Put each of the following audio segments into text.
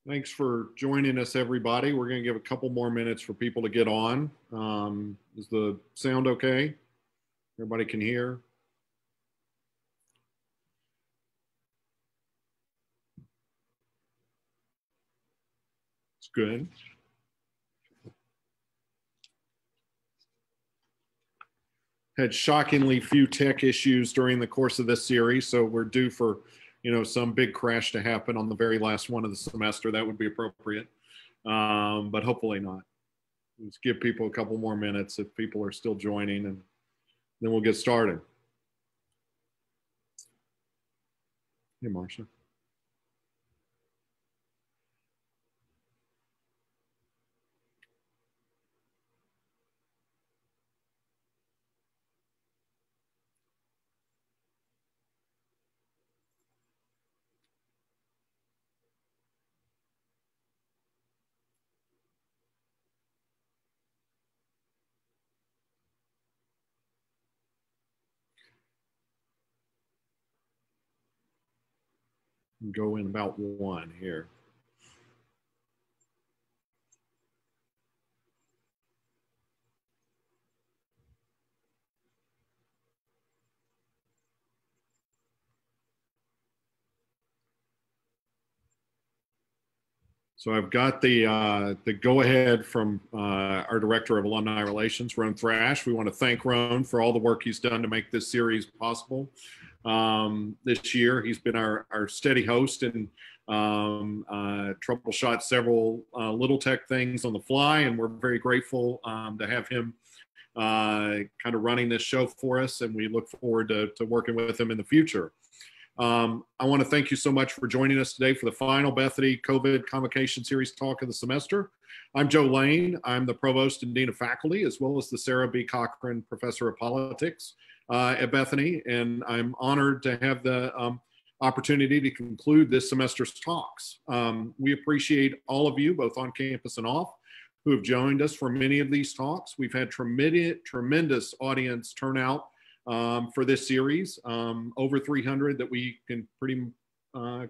Thanks for joining us, everybody. We're going to give a couple more minutes for people to get on. Is the sound okay? Everybody can hear? It's good. Had shockingly few tech issues during the course of this series, so we're due for some big crash to happen on the very last one of the semester. That would be appropriate, but hopefully not. Let's give people a couple more minutes if people are still joining, and then we'll get started. Hey, Marcia. Go in about one here. So I've got the go-ahead from our Director of Alumni Relations, Roan Thrash. We want to thank Roan for all the work he's done to make this series possible this year. He's been our steady host and troubleshot several little tech things on the fly, and we're very grateful to have him kind of running this show for us, and we look forward to working with him in the future. I want to thank you so much for joining us today for the final Bethany COVID Convocation Series talk of the semester. I'm Joe Lane. I'm the Provost and Dean of Faculty, as well as the Sarah B. Cochran Professor of Politics at Bethany, and I'm honored to have the opportunity to conclude this semester's talks. We appreciate all of you, both on campus and off, who have joined us for many of these talks. We've had tremendous audience turnout for this series, over 300 that we can pretty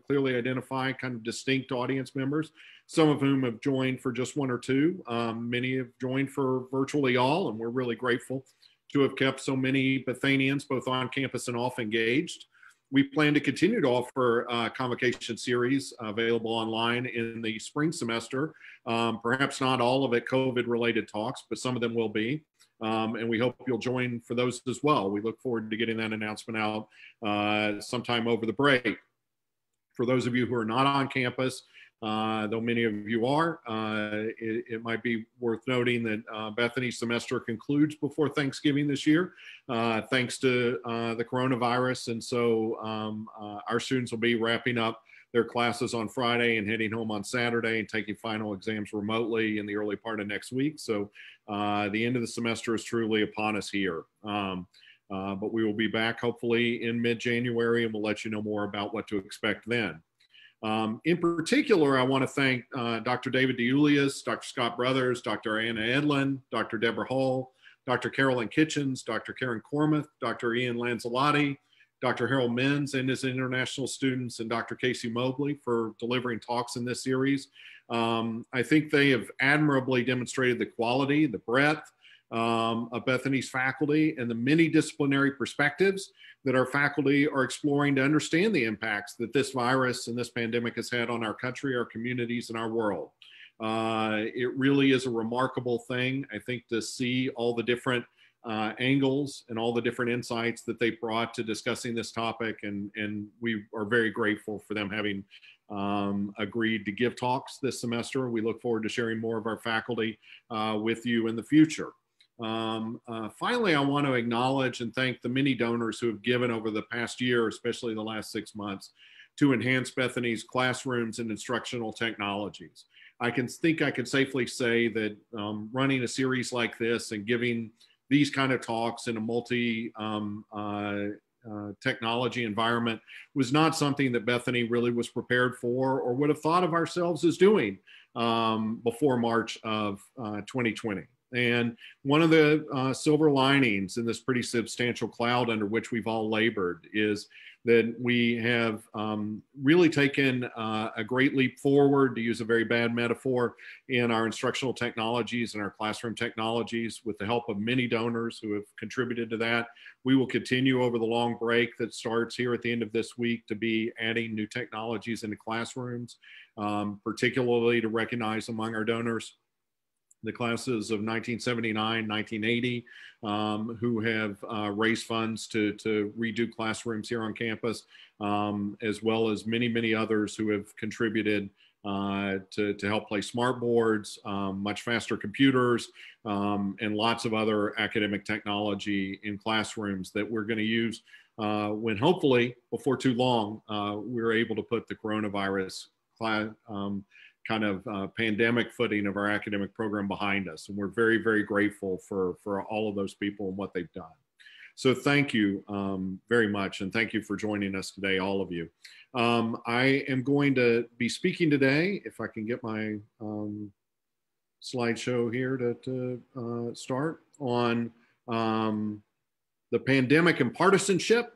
clearly identify kind of distinct audience members, some of whom have joined for just one or two. Many have joined for virtually all, and we're really grateful to have kept so many Bethanians, both on campus and off, engaged. We plan to continue to offer a convocation series available online in the spring semester. Perhaps not all of it COVID-related talks, but some of them will be. And we hope you'll join for those as well. We look forward to getting that announcement out sometime over the break. For those of you who are not on campus, though many of you are, it might be worth noting that Bethany's semester concludes before Thanksgiving this year, thanks to the coronavirus. And so our students will be wrapping up their classes on Friday and heading home on Saturday and taking final exams remotely in the early part of next week. So the end of the semester is truly upon us here. But we will be back hopefully in mid-January, and we'll let you know more about what to expect then. In particular, I want to thank Dr. David DeUlias, Dr. Scott Brothers, Dr. Anna Edlin, Dr. Deborah Hall, Dr. Carolyn Kitchens, Dr. Karen Cormuth, Dr. Ian Lanzalotti, Dr. Harold Menz and his international students, and Dr. Casey Mobley for delivering talks in this series. I think they have admirably demonstrated the quality, the breadth of Bethany's faculty, and the many disciplinary perspectives that our faculty are exploring to understand the impacts that this virus and this pandemic has had on our country, our communities, and our world. It really is a remarkable thing, I think, to see all the different angles and all the different insights that they brought to discussing this topic. And we are very grateful for them having agreed to give talks this semester. We look forward to sharing more of our faculty with you in the future. Finally, I want to acknowledge and thank the many donors who have given over the past year, especially the last 6 months, to enhance Bethany's classrooms and instructional technologies. I can safely say that running a series like this and giving these kind of talks in a multi technology environment was not something that Bethany really was prepared for or would have thought of ourselves as doing before March of 2020. And one of the silver linings in this pretty substantial cloud under which we've all labored is that we have really taken a great leap forward, to use a very bad metaphor, in our instructional technologies and our classroom technologies with the help of many donors who have contributed to that. We will continue over the long break that starts here at the end of this week to be adding new technologies into classrooms, particularly to recognize among our donors the classes of 1979, 1980, who have raised funds to redo classrooms here on campus, as well as many, many others who have contributed to help place smart boards, much faster computers, and lots of other academic technology in classrooms that we're going to use when hopefully before too long we're able to put the coronavirus kind of pandemic footing of our academic program behind us. And we're very, very grateful for all of those people and what they've done. So thank you very much. And thank you for joining us today, all of you. I am going to be speaking today, if I can get my slideshow here to start, on the pandemic and partisanship.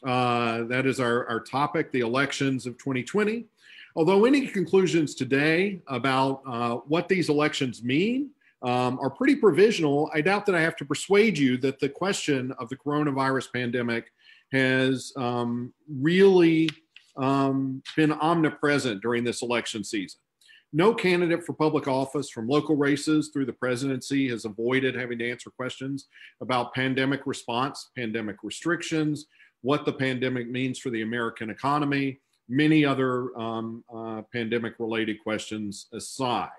That is our topic, the elections of 2020. Although any conclusions today about what these elections mean are pretty provisional, I doubt that I have to persuade you that the question of the coronavirus pandemic has really been omnipresent during this election season. No candidate for public office, from local races through the presidency, has avoided having to answer questions about pandemic response, pandemic restrictions, what the pandemic means for the American economy, many other pandemic-related questions aside.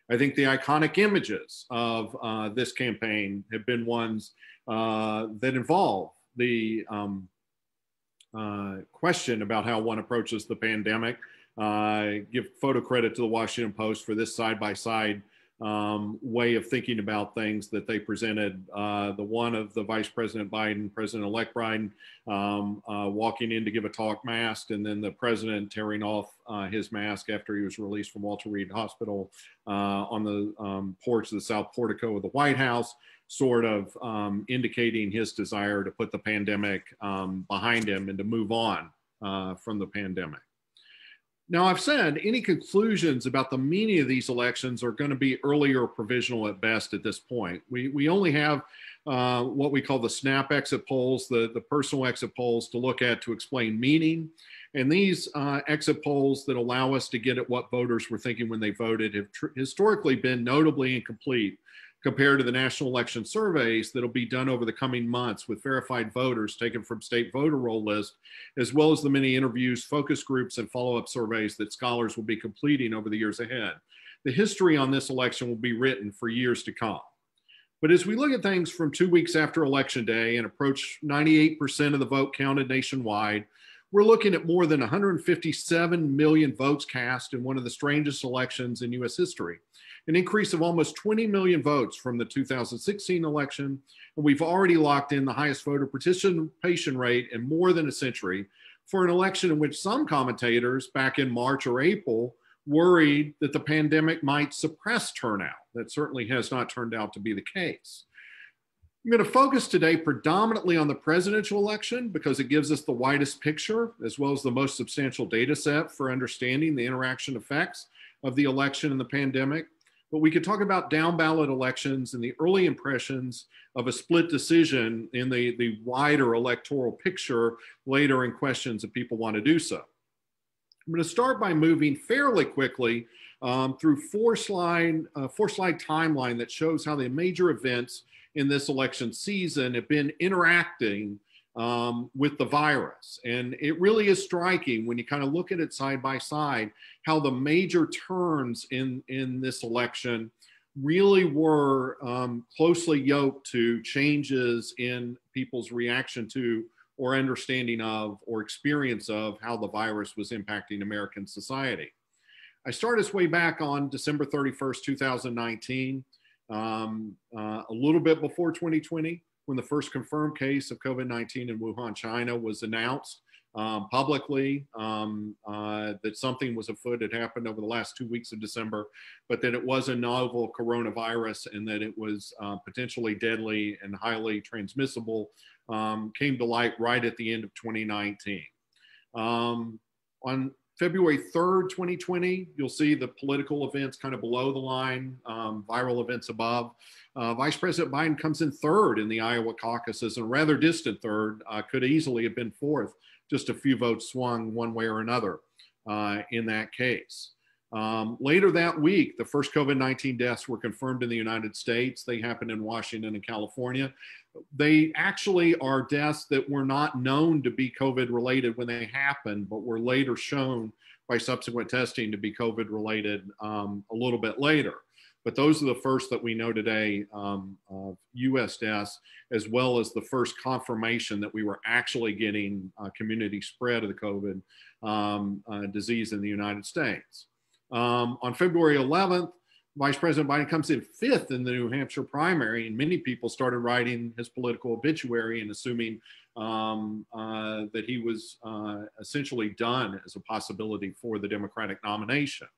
I think the iconic images of this campaign have been ones that involve the question about how one approaches the pandemic. Give photo credit to the Washington Post for this side-by-side way of thinking about things that they presented. The one of the Vice President Biden, President-elect Biden, walking in to give a talk masked, and then the president tearing off his mask after he was released from Walter Reed Hospital on the porch of the South Portico of the White House, sort of indicating his desire to put the pandemic behind him and to move on from the pandemic. Now, I've said any conclusions about the meaning of these elections are going to be early or provisional at best at this point. We only have what we call the SNAP exit polls, the personal exit polls, to look at to explain meaning. And these exit polls that allow us to get at what voters were thinking when they voted have historically been notably incomplete compared to the national election surveys that'll be done over the coming months with verified voters taken from state voter roll lists, as well as the many interviews, focus groups, and follow-up surveys that scholars will be completing over the years ahead. The history on this election will be written for years to come. But as we look at things from 2 weeks after Election Day and approach 98% of the vote counted nationwide, we're looking at more than 157 million votes cast in one of the strangest elections in U.S. history, an increase of almost 20 million votes from the 2016 election. And we've already locked in the highest voter participation rate in more than a century for an election in which some commentators back in March or April worried that the pandemic might suppress turnout. That certainly has not turned out to be the case. I'm going to focus today predominantly on the presidential election because it gives us the widest picture as well as the most substantial data set for understanding the interaction effects of the election and the pandemic. But we could talk about down ballot elections and the early impressions of a split decision in the wider electoral picture later in questions if people want to do so. I'm going to start by moving fairly quickly through four-slide timeline that shows how the major events in this election season have been interacting with the virus. And it really is striking when you kind of look at it side by side, how the major turns in this election really were closely yoked to changes in people's reaction to or understanding of or experience of how the virus was impacting American society. I started this way back on December 31st, 2019, a little bit before 2020, when the first confirmed case of COVID-19 in Wuhan, China was announced publicly that something was afoot. It happened over the last 2 weeks of December, but that it was a novel coronavirus and that it was potentially deadly and highly transmissible, came to light right at the end of 2019. On February 3rd, 2020, you'll see the political events kind of below the line, viral events above. Vice President Biden comes in third in the Iowa caucuses, and a rather distant third, could easily have been fourth, just a few votes swung one way or another in that case. Later that week, the first COVID-19 deaths were confirmed in the United States. They happened in Washington and California. They actually are deaths that were not known to be COVID related when they happened, but were later shown by subsequent testing to be COVID related a little bit later. But those are the first that we know today of US deaths, as well as the first confirmation that we were actually getting community spread of the COVID disease in the United States. On February 11th, Vice President Biden comes in fifth in the New Hampshire primary, and many people started writing his political obituary and assuming that he was essentially done as a possibility for the Democratic nomination.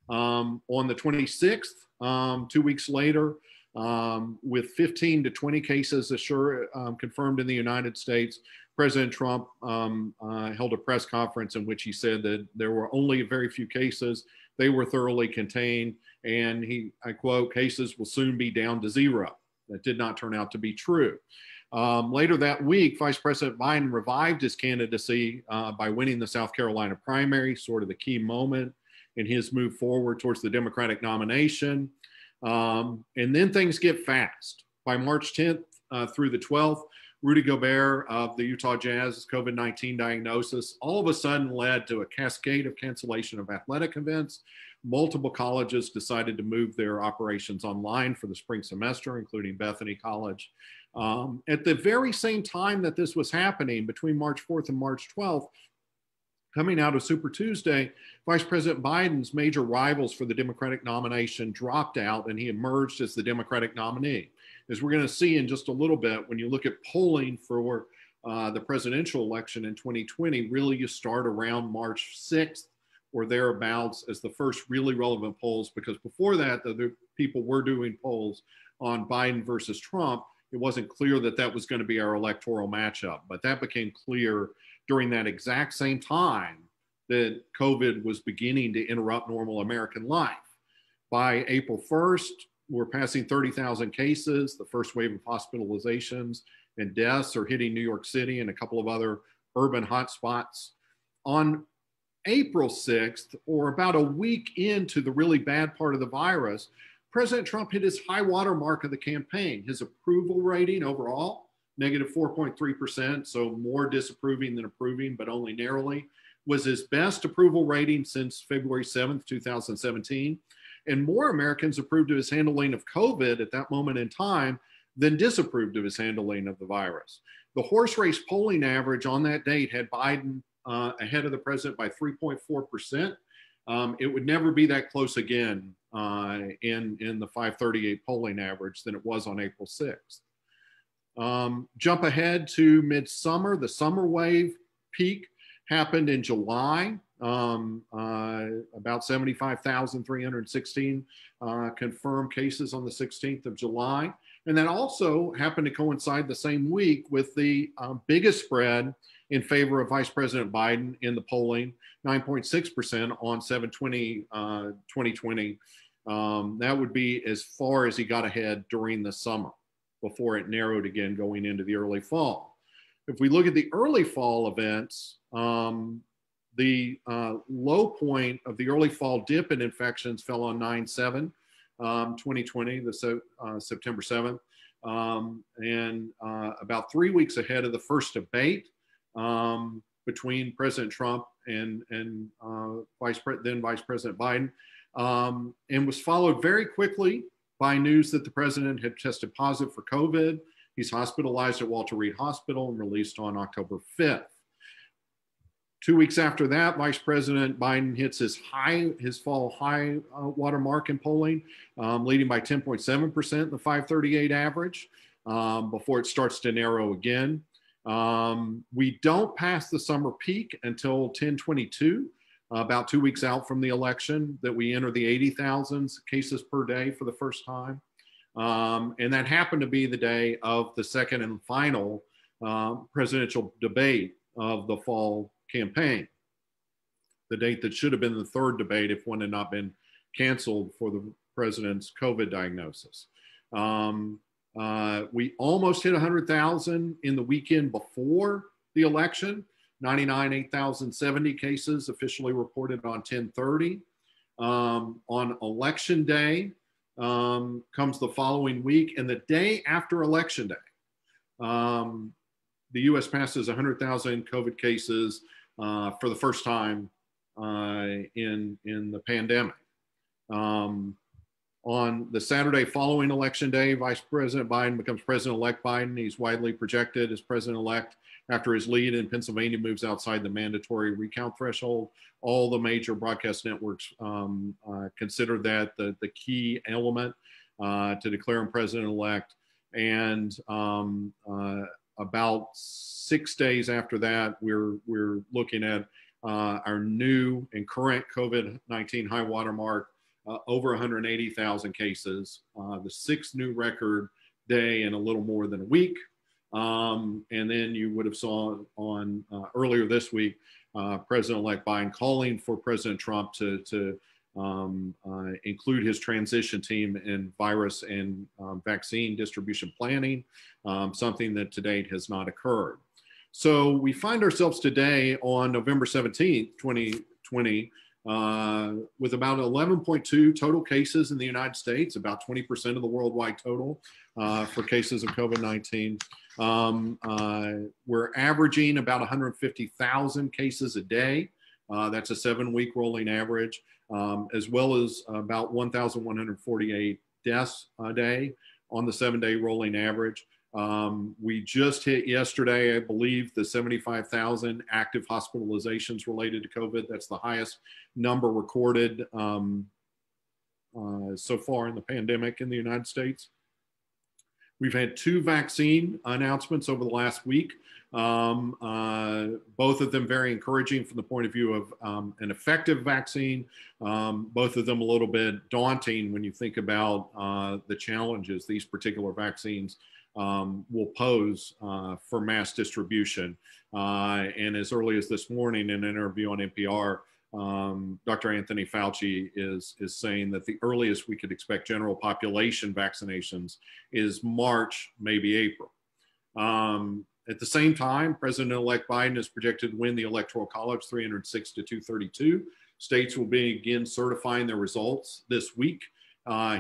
On the 26th, 2 weeks later, with 15 to 20 cases confirmed in the United States, President Trump held a press conference in which he said that there were only very few cases. They were thoroughly contained, and I quote, "cases will soon be down to zero." That did not turn out to be true. Later that week, Vice President Biden revived his candidacy by winning the South Carolina primary, sort of the key moment in his move forward towards the Democratic nomination. And then things get fast. By March 10th through the 12th, Rudy Gobert of the Utah Jazz's COVID-19 diagnosis all of a sudden led to a cascade of cancellation of athletic events. Multiple colleges decided to move their operations online for the spring semester, including Bethany College. At the very same time that this was happening, between March 4th and March 12th, coming out of Super Tuesday, Vice President Biden's major rivals for the Democratic nomination dropped out, and he emerged as the Democratic nominee. As we're going to see in just a little bit, when you look at polling for the presidential election in 2020, really you start around March 6th or thereabouts as the first really relevant polls, because before that, the people were doing polls on Biden versus Trump. It wasn't clear that that was going to be our electoral matchup, but that became clear during that exact same time that COVID was beginning to interrupt normal American life. By April 1st, we're passing 30,000 cases. The first wave of hospitalizations and deaths are hitting New York City and a couple of other urban hotspots. On April 6th, or about a week into the really bad part of the virus, President Trump hit his high water mark of the campaign. His approval rating overall, negative 4.3%, so more disapproving than approving, but only narrowly, was his best approval rating since February 7th, 2017. And more Americans approved of his handling of COVID at that moment in time than disapproved of his handling of the virus. The horse race polling average on that date had Biden ahead of the president by 3.4%. It would never be that close again in the 538 polling average than it was on April 6th. Jump ahead to midsummer. The summer wave peak happened in July. About 75,316 confirmed cases on the 16th of July. And that also happened to coincide the same week with the biggest spread in favor of Vice President Biden in the polling, 9.6% on 7/20/2020. That would be as far as he got ahead during the summer before it narrowed again going into the early fall. If we look at the early fall events, the low point of the early fall dip in infections fell on 9/7/2020, September 7th, and about 3 weeks ahead of the first debate between President Trump and then Vice President Biden, and was followed very quickly by news that the president had tested positive for COVID. He's hospitalized at Walter Reed Hospital and released on October 5th. 2 weeks after that, Vice President Biden hits his fall high watermark in polling, leading by 10.7% in the 538 average before it starts to narrow again. We don't pass the summer peak until 10/22, about 2 weeks out from the election, that we enter the 80,000 cases per day for the first time. And that happened to be the day of the second and final presidential debate of the fall campaign, the date that should have been the third debate if one had not been canceled for the president's COVID diagnosis. We almost hit 100,000 in the weekend before the election, 8,070 cases officially reported on 10/30. On election day comes the following week, and the day after election day, the US passes 100,000 COVID cases for the first time in the pandemic. On the Saturday following election day, Vice President Biden becomes President-elect Biden. He's widely projected as president-elect after his lead in Pennsylvania moves outside the mandatory recount threshold. All the major broadcast networks consider that the key element to declare him president-elect. And about 6 days after that, we're looking at our new and current COVID-19 high watermark, over 180,000 cases, the sixth new record day in a little more than a week. And then you would have saw on earlier this week, President-elect Biden calling for President Trump to include his transition team in virus and vaccine distribution planning, something that to date has not occurred. So we find ourselves today on November 17th, 2020, with about 11.2 total cases in the United States, about 20% of the worldwide total for cases of COVID-19. We're averaging about 150,000 cases a day. That's a 7-week rolling average, as well as about 1,148 deaths a day on the 7-day rolling average. We just hit yesterday, I believe, the 75,000 active hospitalizations related to COVID. That's the highest number recorded so far in the pandemic in the United States. We've had 2 vaccine announcements over the last week, both of them very encouraging from the point of view of an effective vaccine, both of them a little bit daunting when you think about the challenges these particular vaccines will pose for mass distribution. And as early as this morning in an interview on NPR, Dr. Anthony Fauci is saying that the earliest we could expect general population vaccinations is March, maybe April. At the same time, President-elect Biden is projected to win the Electoral College 306 to 232. States will begin certifying their results this week.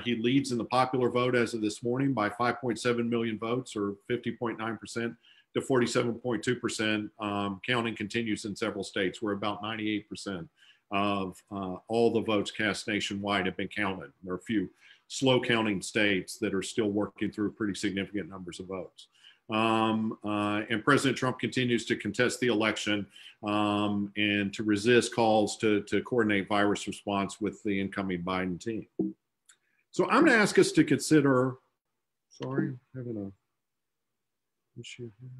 He leads in the popular vote as of this morning by 5.7 million votes, or 50.9% to 47.2%. Counting continues in several states where about 98% of all the votes cast nationwide have been counted. There are a few slow counting states that are still working through pretty significant numbers of votes. And President Trump continues to contest the election and to resist calls to coordinate virus response with the incoming Biden team. So I'm going to ask us to consider, sorry, having a issue here.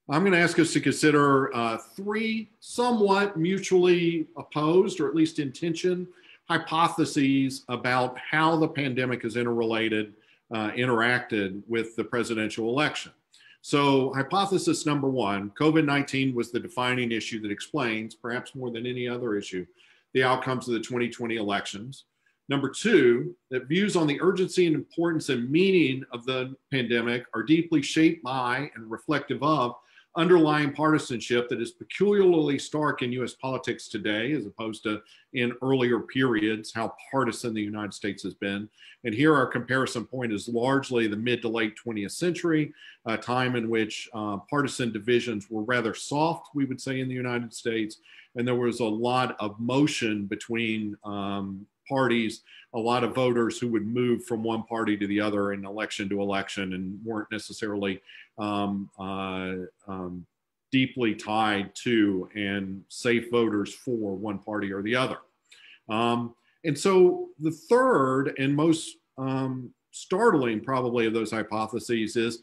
I'm going to ask us to consider 3 somewhat mutually opposed, or at least in tension, hypotheses about how the pandemic is interrelated, interacted with the presidential election. So hypothesis number 1, COVID-19 was the defining issue that explains, perhaps more than any other issue, the outcomes of the 2020 elections. Number 2, that views on the urgency and importance and meaning of the pandemic are deeply shaped by and reflective of underlying partisanship that is peculiarly stark in US politics today, as opposed to in earlier periods, how partisan the United States has been. And here our comparison point is largely the mid to late 20th century, a time in which partisan divisions were rather soft, we would say, in the United States. And there was a lot of motion between parties, a lot of voters who would move from one party to the other in election to election and weren't necessarily deeply tied to and safe voters for one party or the other. And so the third and most startling probably of those hypotheses is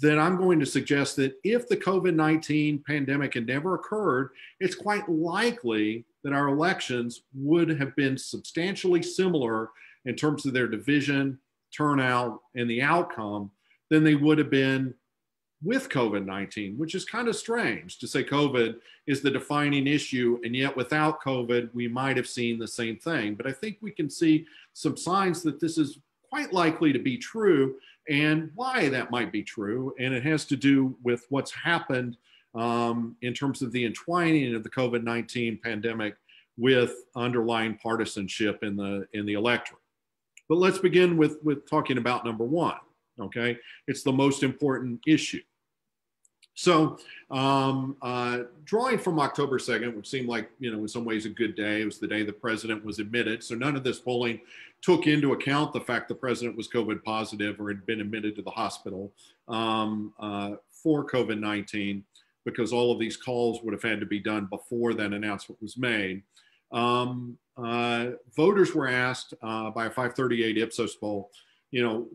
then I'm going to suggest that if the COVID-19 pandemic had never occurred, it's quite likely that our elections would have been substantially similar in terms of their division, turnout, and the outcome than they would have been with COVID-19, which is kind of strange to say COVID is the defining issue, and yet without COVID, we might have seen the same thing. But I think we can see some signs that this is quite likely to be true, and why that might be true. And it has to do with what's happened in terms of the entwining of the COVID-19 pandemic with underlying partisanship in the electorate. But let's begin with talking about number one, okay? It's the most important issue. So drawing from October 2nd, which seemed like, in some ways a good day, it was the day the president was admitted. So none of this polling took into account the fact the president was COVID positive or had been admitted to the hospital for COVID-19, because all of these calls would have had to be done before that announcement was made. Voters were asked by a 538 Ipsos poll,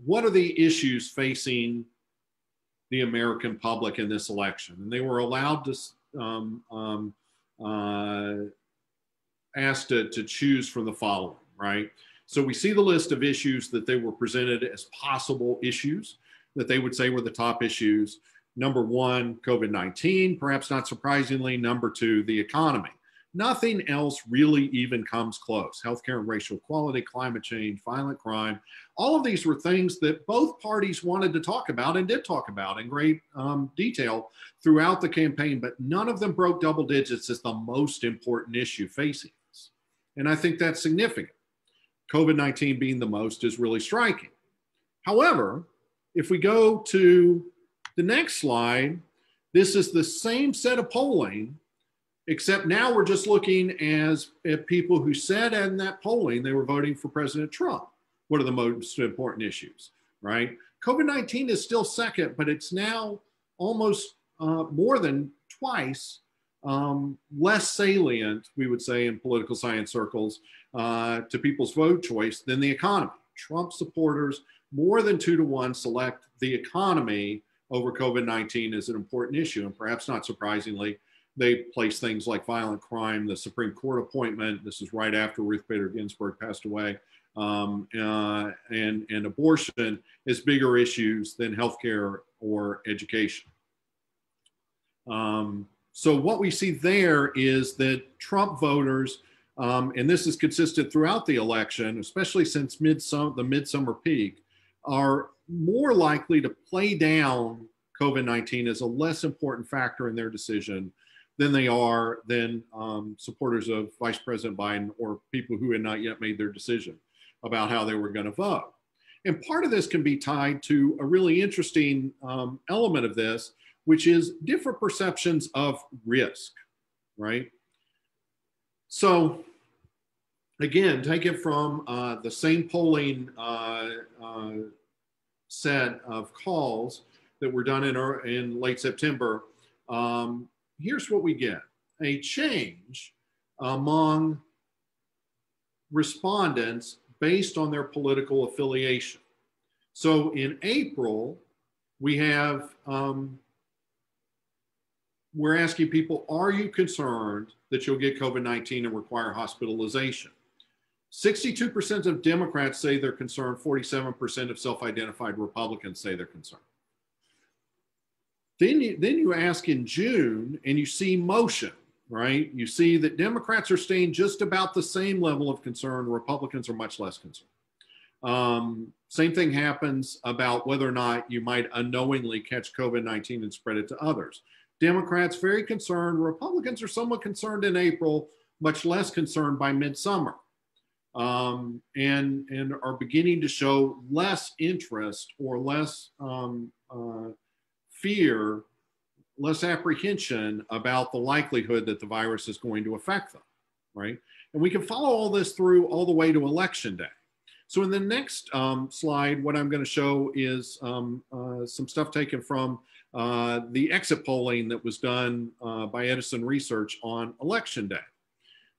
what are the issues facing the American public in this election? And they were allowed to asked to choose from the following, right? So we see the list of issues that they were presented as possible issues that they would say were the top issues. Number one, COVID-19, perhaps not surprisingly. Number two, the economy. Nothing else really even comes close. Healthcare and racial equality, climate change, violent crime. All of these were things that both parties wanted to talk about and did talk about in great detail throughout the campaign, but none of them broke double digits as the most important issue facing us. And I think that's significant. COVID-19 being the most is really striking. However, if we go to the next slide, this is the same set of polling, except now we're just looking at people who said in that polling they were voting for President Trump. What are the most important issues, right? COVID-19 is still second, but it's now almost more than twice less salient, we would say in political science circles, to people's vote choice than the economy. Trump supporters more than 2-to-1 select the economy over COVID-19 as an important issue, and perhaps not surprisingly, they place things like violent crime, the Supreme Court appointment. This is right after Ruth Bader Ginsburg passed away, and abortion as bigger issues than healthcare or education. So what we see there is that Trump voters, and this is consistent throughout the election, especially since the midsummer peak, are more likely to play down COVID-19 as a less important factor in their decision than they are than supporters of Vice President Biden or people who had not yet made their decision about how they were going to vote. And part of this can be tied to a really interesting element of this, which is different perceptions of risk, right? So again, take it from the same polling set of calls that were done in late September. Here's what we get: a change among respondents based on their political affiliation. So in April, we have, we're asking people, are you concerned that you'll get COVID-19 and require hospitalization? 62% of Democrats say they're concerned, 47% of self-identified Republicans say they're concerned. Then you ask in June and you see motion, right? You see that Democrats are staying just about the same level of concern. Republicans are much less concerned. Same thing happens about whether or not you might unknowingly catch COVID-19 and spread it to others. Democrats very concerned. Republicans are somewhat concerned in April, much less concerned by midsummer, and are beginning to show less interest or less fear, less apprehension about the likelihood that the virus is going to affect them, right? And we can follow all this through all the way to Election Day. So in the next slide, what I'm going to show is some stuff taken from the exit polling that was done by Edison Research on Election Day,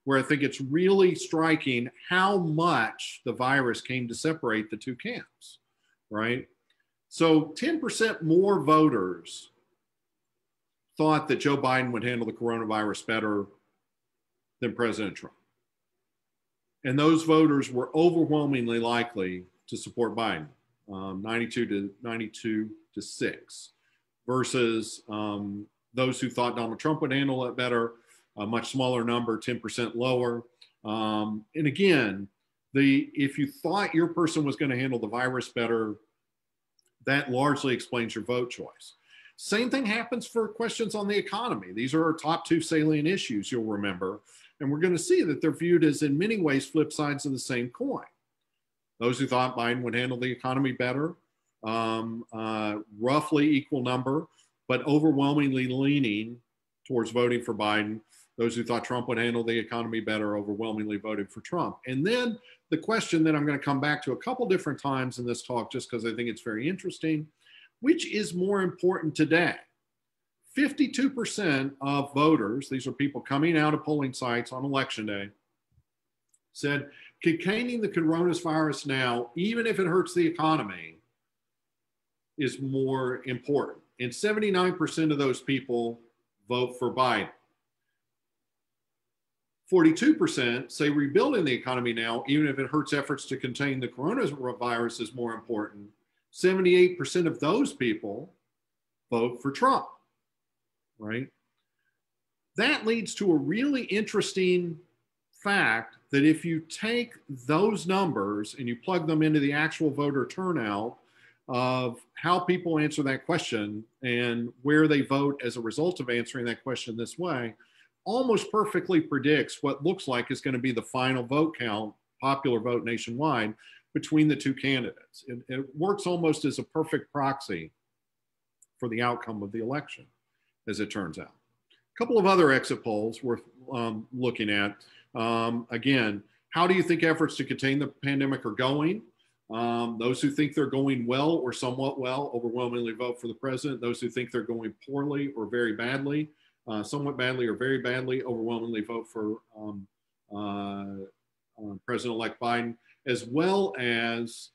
where I think it's really striking how much the virus came to separate the two camps, right? So 10% more voters thought that Joe Biden would handle the coronavirus better than President Trump. And those voters were overwhelmingly likely to support Biden, 92 to 6, versus those who thought Donald Trump would handle it better, a much smaller number, 10% lower. And again, if you thought your person was going to handle the virus better, that largely explains your vote choice. Same thing happens for questions on the economy. These are our top two salient issues, you'll remember. And we're going to see that they're viewed as, in many ways, flip sides of the same coin. Those who thought Biden would handle the economy better, roughly equal number, but overwhelmingly leaning towards voting for Biden. Those who thought Trump would handle the economy better, overwhelmingly voted for Trump. And then the question that I'm going to come back to a couple different times in this talk, just because I think it's very interesting, which is more important today? 52% of voters, these are people coming out of polling sites on election day, said containing the coronavirus now, even if it hurts the economy, is more important. And 79% of those people vote for Biden. 42% say rebuilding the economy now, even if it hurts efforts to contain the coronavirus, is more important. 78% of those people vote for Trump, right? That leads to a really interesting fact that if you take those numbers and you plug them into the actual voter turnout of how people answer that question and where they vote as a result of answering that question this way, almost perfectly predicts what looks like is going to be the final vote count, popular vote nationwide, between the two candidates. It works almost as a perfect proxy for the outcome of the election, as it turns out. A couple of other exit polls worth looking at. Again, how do you think efforts to contain the pandemic are going? Those who think they're going well or somewhat well overwhelmingly vote for the president. Those who think they're going poorly or very badly, somewhat badly or very badly, overwhelmingly vote for President-elect Biden, as well as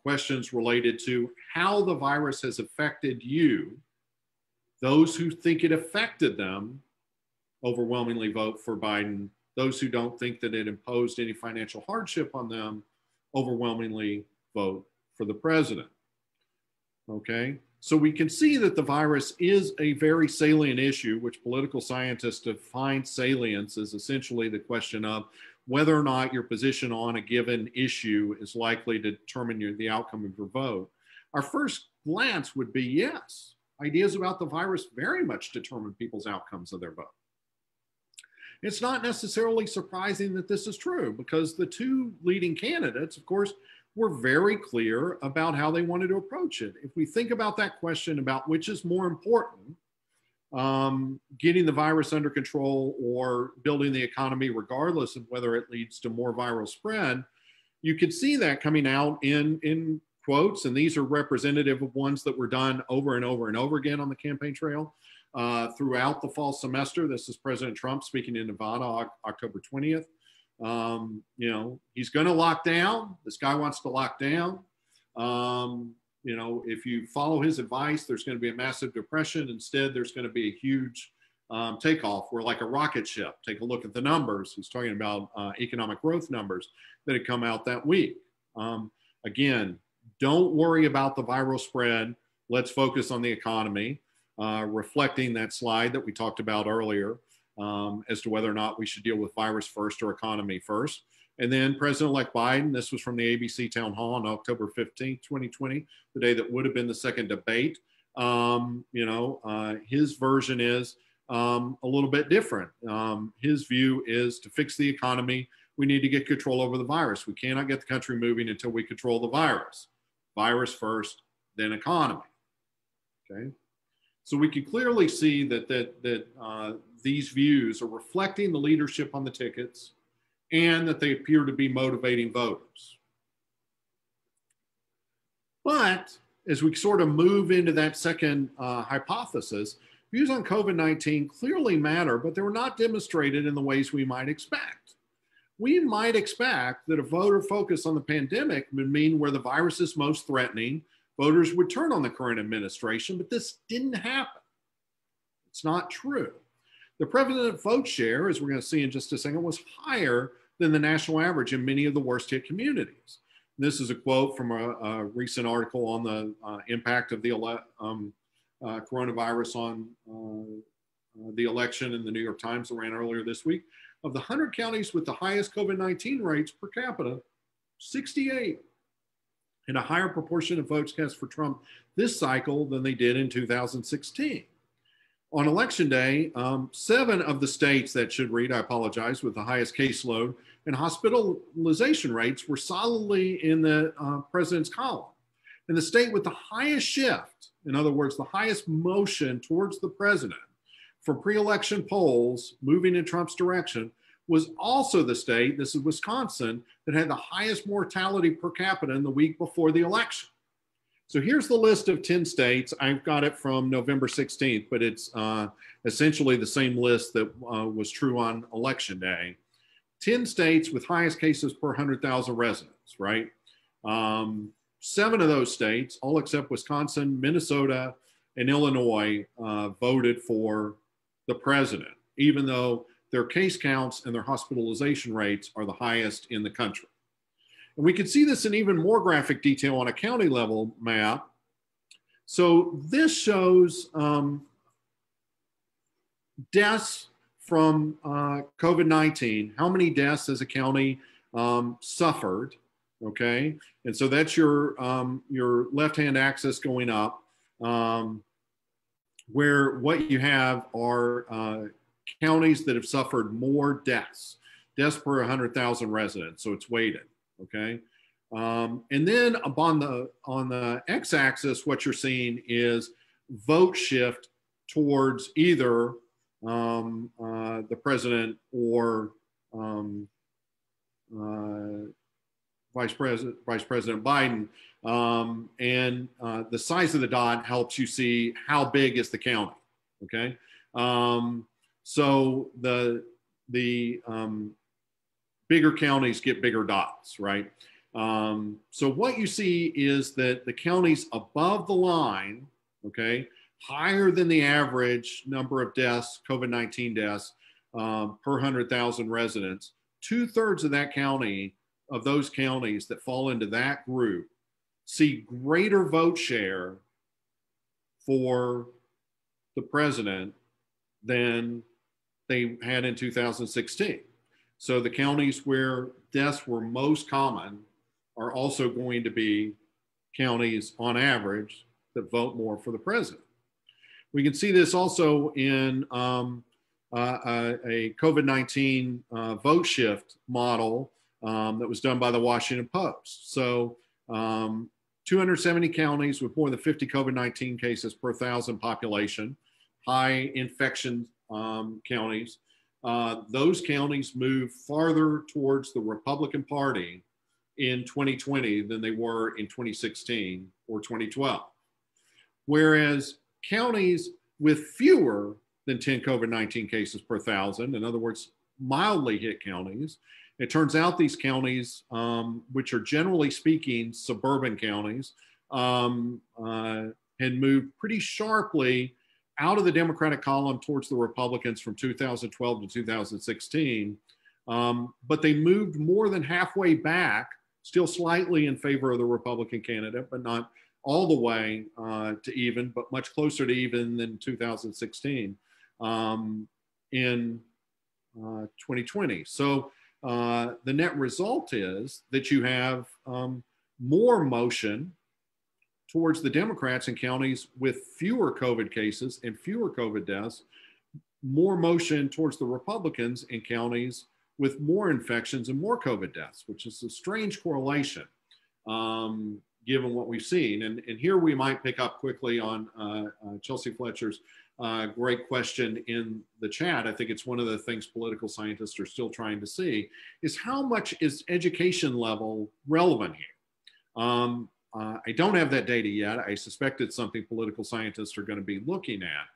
questions related to how the virus has affected you. Those who think it affected them overwhelmingly vote for Biden. Those who don't think that it imposed any financial hardship on them overwhelmingly vote for the president. Okay, so we can see that the virus is a very salient issue, which political scientists define salience as essentially the question of whether or not your position on a given issue is likely to determine the outcome of your vote. Our first glance would be yes, ideas about the virus very much determine people's outcomes of their vote. It's not necessarily surprising that this is true because the two leading candidates, of course, were very clear about how they wanted to approach it. If we think about that question about which is more important, getting the virus under control or building the economy, regardless of whether it leads to more viral spread, you could see that coming out in quotes, and these are representative of ones that were done over and over and over again on the campaign trail throughout the fall semester. This is President Trump speaking in Nevada, October 20th. You know, he's going to lock down. This guy wants to lock down. You know, if you follow his advice, there's going to be a massive depression. Instead, there's going to be a huge takeoff. We're like a rocket ship. Take a look at the numbers. He's talking about economic growth numbers that had come out that week. Again, don't worry about the viral spread. Let's focus on the economy, reflecting that slide that we talked about earlier as to whether or not we should deal with virus first or economy first. And then President-elect Biden, this was from the ABC Town Hall on October 15th, 2020, the day that would have been the second debate. His version is a little bit different. His view is to fix the economy, we need to get control over the virus. We cannot get the country moving until we control the virus. Virus first, then economy. Okay. So we can clearly see that these views are reflecting the leadership on the tickets and that they appear to be motivating voters. But as we sort of move into that second hypothesis, views on COVID-19 clearly matter, but they were not demonstrated in the ways we might expect. We might expect that a voter focus on the pandemic would mean where the virus is most threatening, voters would turn on the current administration, but this didn't happen. It's not true. The prevalent vote share, as we're going to see in just a second, was higher than the national average in many of the worst hit communities. This is a quote from a recent article on the impact of the coronavirus on the election in the New York Times that ran earlier this week. Of the 100 counties with the highest COVID-19 rates per capita, 68 had a higher proportion of votes cast for Trump this cycle than they did in 2016. On election day, 7 of the states that should read, I apologize, with the highest caseload and hospitalization rates were solidly in the president's column. And the state with the highest shift, in other words, the highest motion towards the president from pre-election polls moving in Trump's direction, was also the state, this is Wisconsin, that had the highest mortality per capita in the week before the election. So here's the list of 10 states. I've got it from November 16th, but it's essentially the same list that was true on election day. 10 states with highest cases per 100,000 residents, right? 7 of those states, all except Wisconsin, Minnesota, and Illinois, voted for the president, even though their case counts and their hospitalization rates are the highest in the country. And we can see this in even more graphic detail on a county level map. So this shows deaths from COVID-19, how many deaths as a county suffered, okay? And so that's your left-hand axis going up, where what you have are counties that have suffered more deaths per 100,000 residents, so it's weighted, okay? And then on the x-axis, what you're seeing is vote shift towards either the president or Vice President Biden. And the size of the dot helps you see how big is the county, okay? So the bigger counties get bigger dots, right? So what you see is that the counties above the line, okay, higher than the average number of deaths, COVID-19 deaths per 100,000 residents, 2/3 of that county, of those counties that fall into that group, see greater vote share for the president than they had in 2016. So the counties where deaths were most common are also going to be counties on average that vote more for the president. We can see this also in a COVID-19 vote shift model that was done by the Washington Post. So 270 counties with more than 50 COVID-19 cases per 1,000 population, high infection counties. Those counties moved farther towards the Republican Party in 2020 than they were in 2016 or 2012. Whereas counties with fewer than 10 COVID-19 cases per 1,000, in other words, mildly hit counties, it turns out these counties, which are generally speaking suburban counties, had moved pretty sharply out of the Democratic column towards the Republicans from 2012 to 2016. But they moved more than halfway back, still slightly in favor of the Republican candidate, but not all the way to even, but much closer to even than 2016 in 2020. So the net result is that you have more motion towards the Democrats in counties with fewer COVID cases and fewer COVID deaths, more motion towards the Republicans in counties with more infections and more COVID deaths, which is a strange correlation given what we've seen. And here we might pick up quickly on Chelsea Fletcher's great question in the chat. I think it's one of the things political scientists are still trying to see is how much is education level relevant here? I don't have that data yet. I suspect it's something political scientists are going to be looking at.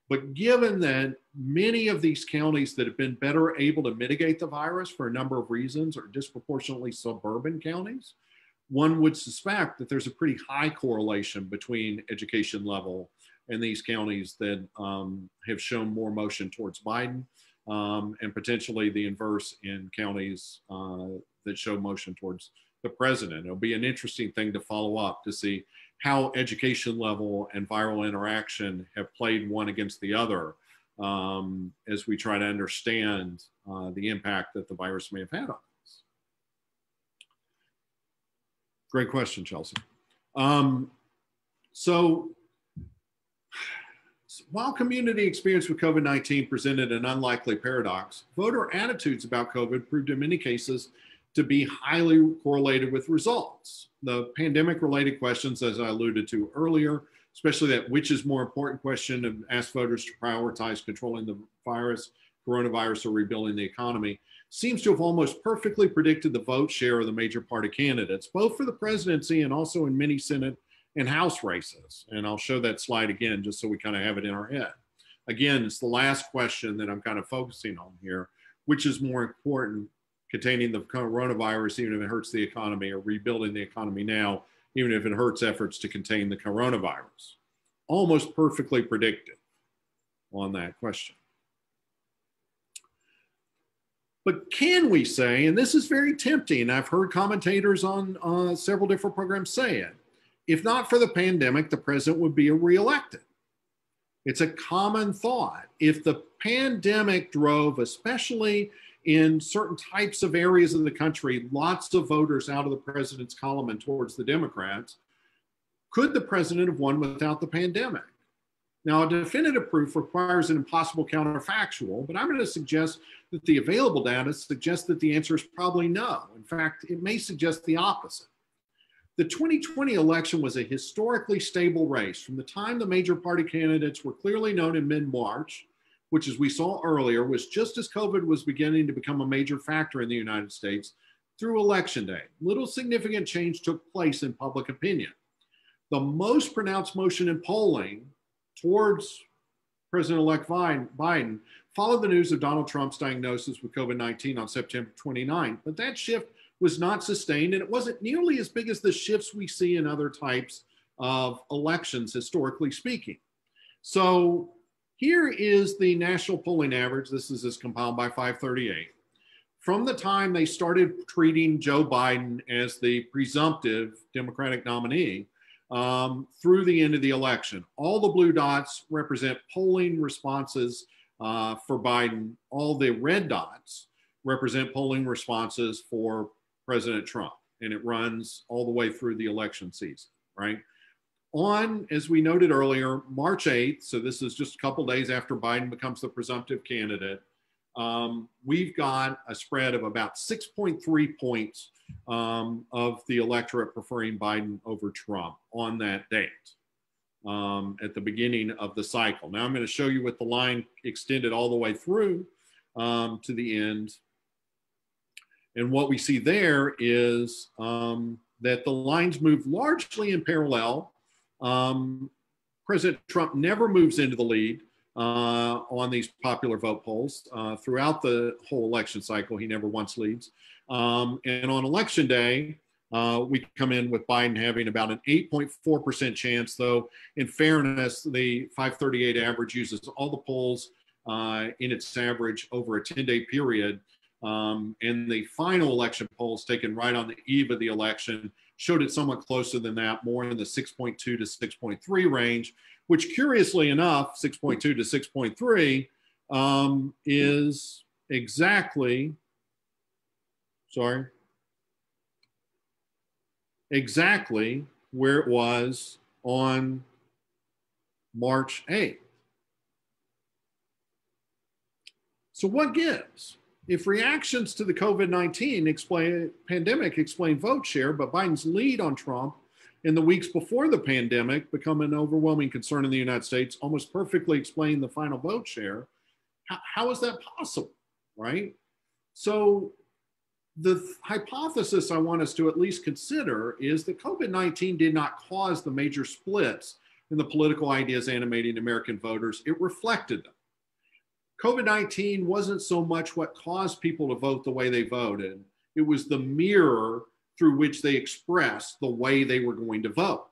But given that many of these counties that have been better able to mitigate the virus for a number of reasons are disproportionately suburban counties, one would suspect that there's a pretty high correlation between education level and these counties that have shown more motion towards Biden, and potentially the inverse in counties that show motion towards the president. It'll be an interesting thing to follow up to see how education level and viral interaction have played one against the other as we try to understand the impact that the virus may have had on us. Great question, Chelsea. So while community experience with COVID-19 presented an unlikely paradox, voter attitudes about COVID proved in many cases to be highly correlated with results. The pandemic-related questions, as I alluded to earlier, especially that which is more important question of ask voters to prioritize controlling the virus, coronavirus, or rebuilding the economy, seems to have almost perfectly predicted the vote share of the major party candidates, both for the presidency and also in many Senate and House races. And I'll show that slide again, just so we kind of have it in our head. Again, it's the last question that I'm kind of focusing on here, which is more important, containing the coronavirus, even if it hurts the economy, or rebuilding the economy now, even if it hurts efforts to contain the coronavirus. Almost perfectly predicted on that question. But can we say, and this is very tempting, I've heard commentators on several different programs say it, if not for the pandemic, the president would be reelected. It's a common thought. If the pandemic drove, especially in certain types of areas of the country, lots of voters out of the president's column and towards the Democrats, could the president have won without the pandemic? Now, a definitive proof requires an impossible counterfactual, but I'm going to suggest that the available data suggests that the answer is probably no. In fact, it may suggest the opposite. The 2020 election was a historically stable race. From the time the major party candidates were clearly known in mid-March, which, as we saw earlier, was just as COVID was beginning to become a major factor in the United States, through Election Day. Little significant change took place in public opinion. The most pronounced motion in polling towards President-elect Biden followed the news of Donald Trump's diagnosis with COVID-19 on September 29, but that shift was not sustained, and it wasn't nearly as big as the shifts we see in other types of elections, historically speaking. So here is the national polling average. This is as compiled by 538. From the time they started treating Joe Biden as the presumptive Democratic nominee through the end of the election, all the blue dots represent polling responses for Biden. All the red dots represent polling responses for President Trump, and it runs all the way through the election season, right? On, as we noted earlier, March 8th, so this is just a couple days after Biden becomes the presumptive candidate, we've got a spread of about 6.3 points of the electorate preferring Biden over Trump on that date at the beginning of the cycle. Now I'm going to show you with the line extended all the way through to the end. And what we see there is that the lines move largely in parallel. President Trump never moves into the lead on these popular vote polls. Throughout the whole election cycle, he never once leads. And on election day, we come in with Biden having about an 8.4% chance, though in fairness, the 538 average uses all the polls in its average over a 10-day period. And the final election polls taken right on the eve of the election showed it somewhat closer than that, more in the 6.2 to 6.3 range, which curiously enough, 6.2 to 6.3 is exactly where it was on March 8th. So what gives? If reactions to the COVID-19 pandemic explain vote share, but Biden's lead on Trump in the weeks before the pandemic become an overwhelming concern in the United States, almost perfectly explain the final vote share, how is that possible, right? So the hypothesis I want us to at least consider is that COVID-19 did not cause the major splits in the political ideas animating American voters. It reflected them. COVID-19 wasn't so much what caused people to vote the way they voted. It was the mirror through which they expressed the way they were going to vote.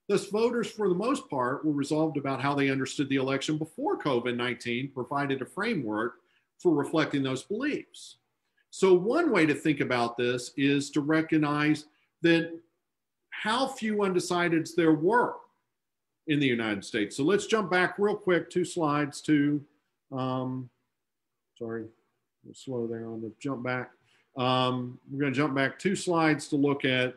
Thus, voters, for the most part, were resolved about how they understood the election before COVID-19 provided a framework for reflecting those beliefs. So one way to think about this is to recognize that how few undecideds there were in the United States. So let's jump back real quick, 2 slides to, sorry, I'm slow there on the jump back. We're going to jump back 2 slides to look at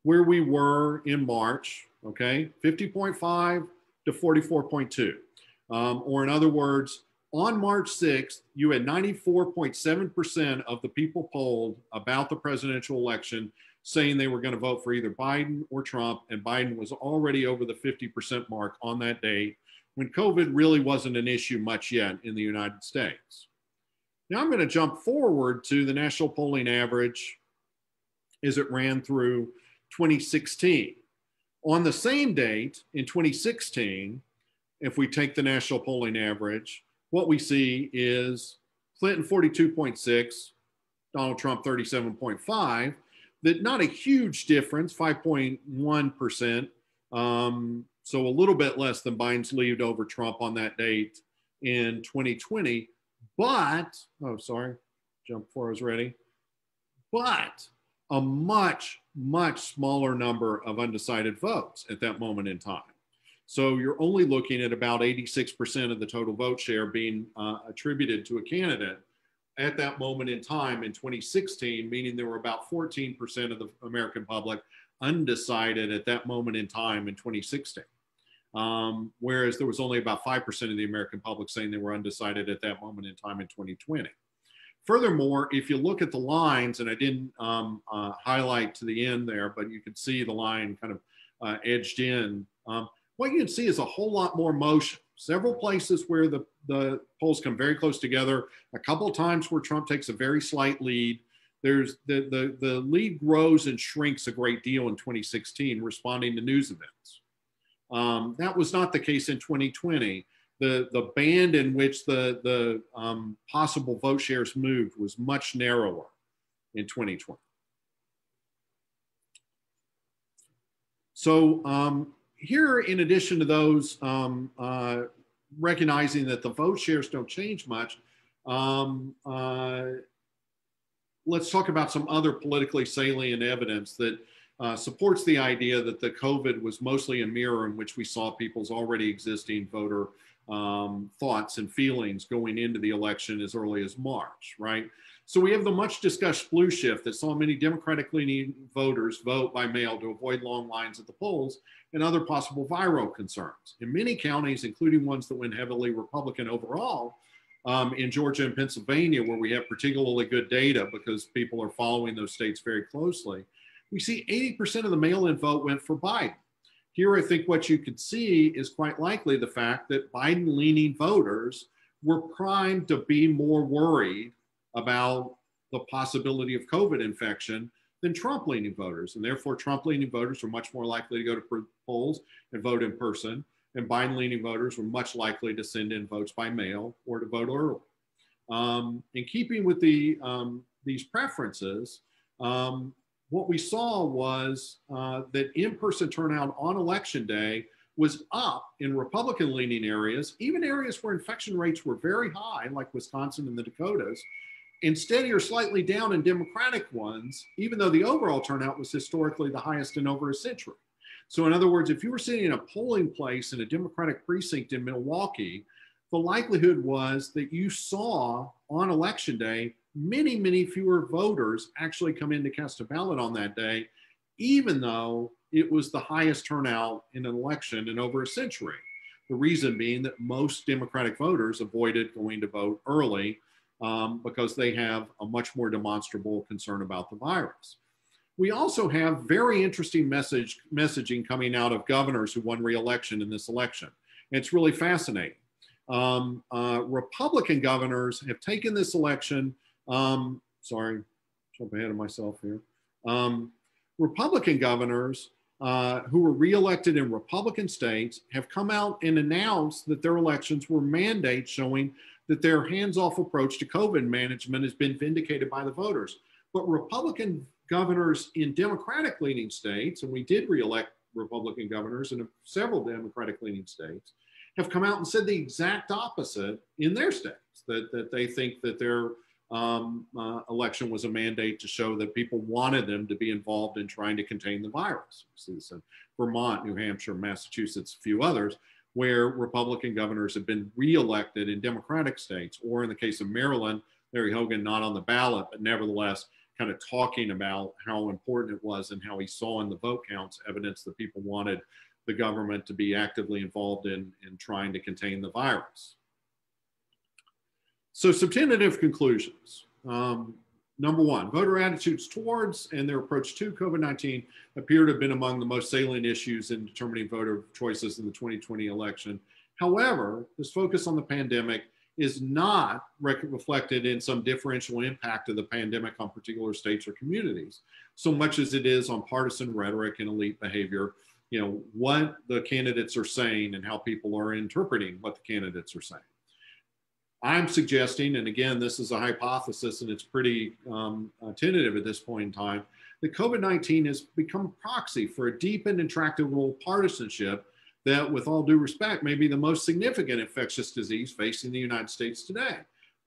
where we were in March, okay? 50.5 to 44.2. Or in other words, on March 6th, you had 94.7% of the people polled about the presidential election saying they were going to vote for either Biden or Trump, and Biden was already over the 50% mark on that date when COVID really wasn't an issue much yet in the United States. Now I'm going to jump forward to the national polling average as it ran through 2016. On the same date in 2016, if we take the national polling average, what we see is Clinton 42.6, Donald Trump 37.5, that not a huge difference, 5.1%. So a little bit less than Biden's lead over Trump on that date in 2020. But, oh, sorry, jump before I was ready. But a much, much smaller number of undecided votes at that moment in time. So you're only looking at about 86% of the total vote share being attributed to a candidate at that moment in time in 2016, meaning there were about 14% of the American public undecided at that moment in time in 2016. Whereas there was only about 5% of the American public saying they were undecided at that moment in time in 2020. Furthermore, if you look at the lines, and I didn't highlight to the end there, but you can see the line kind of edged in, what you can see is a whole lot more motion. Several places where the polls come very close together, a couple of times where Trump takes a very slight lead. There's the lead grows and shrinks a great deal in 2016, responding to news events. That was not the case in 2020. The band in which the possible vote shares moved was much narrower in 2020. So here, in addition to those, recognizing that the vote shares don't change much, let's talk about some other politically salient evidence that supports the idea that the COVID was mostly a mirror in which we saw people's already existing voter thoughts and feelings going into the election as early as March, right? So we have the much discussed flu shift that saw many Democratic-leaning voters vote by mail to avoid long lines at the polls and other possible viral concerns. In many counties, including ones that went heavily Republican overall, in Georgia and Pennsylvania, where we have particularly good data because people are following those states very closely, we see 80% of the mail-in vote went for Biden. Here, I think what you could see is quite likely the fact that Biden-leaning voters were primed to be more worried about the possibility of COVID infection than Trump-leaning voters. And therefore, Trump-leaning voters were much more likely to go to polls and vote in person. And Biden-leaning voters were much likely to send in votes by mail or to vote early. In keeping with these preferences, what we saw was that in-person turnout on election day was up in Republican-leaning areas, even areas where infection rates were very high, like Wisconsin and the Dakotas, and steady or slightly down in Democratic ones, even though the overall turnout was historically the highest in over a century. So in other words, if you were sitting in a polling place in a Democratic precinct in Milwaukee, the likelihood was that you saw on election day many, many fewer voters actually come in to cast a ballot on that day, even though it was the highest turnout in an election in over a century. The reason being that most Democratic voters avoided going to vote early because they have a much more demonstrable concern about the virus. We also have very interesting messaging coming out of governors who won re-election in this election. It's really fascinating. Republican governors have taken this election, sorry, jump ahead of myself here. Republican governors who were re-elected in Republican states have come out and announced that their elections were mandates showing that their hands-off approach to COVID management has been vindicated by the voters. But Republican governors in Democratic leaning states, and we did reelect Republican governors in several Democratic leaning states, have come out and said the exact opposite in their states, that they think that their election was a mandate to show that people wanted them to be involved in trying to contain the virus. We see this in Vermont, New Hampshire, Massachusetts, a few others, where Republican governors have been reelected in Democratic states, or in the case of Maryland, Larry Hogan not on the ballot, but nevertheless kind of talking about how important it was and how he saw in the vote counts evidence that people wanted the government to be actively involved in trying to contain the virus. So some tentative conclusions. Number one, voter attitudes towards and their approach to COVID-19 appear to have been among the most salient issues in determining voter choices in the 2020 election. However, this focus on the pandemic is not reflected in some differential impact of the pandemic on particular states or communities, so much as it is on partisan rhetoric and elite behavior, you know, what the candidates are saying and how people are interpreting what the candidates are saying. I'm suggesting, and again, this is a hypothesis and it's pretty tentative at this point in time, that COVID-19 has become a proxy for a deep and intractable partisanship that, with all due respect, may be the most significant infectious disease facing the United States today.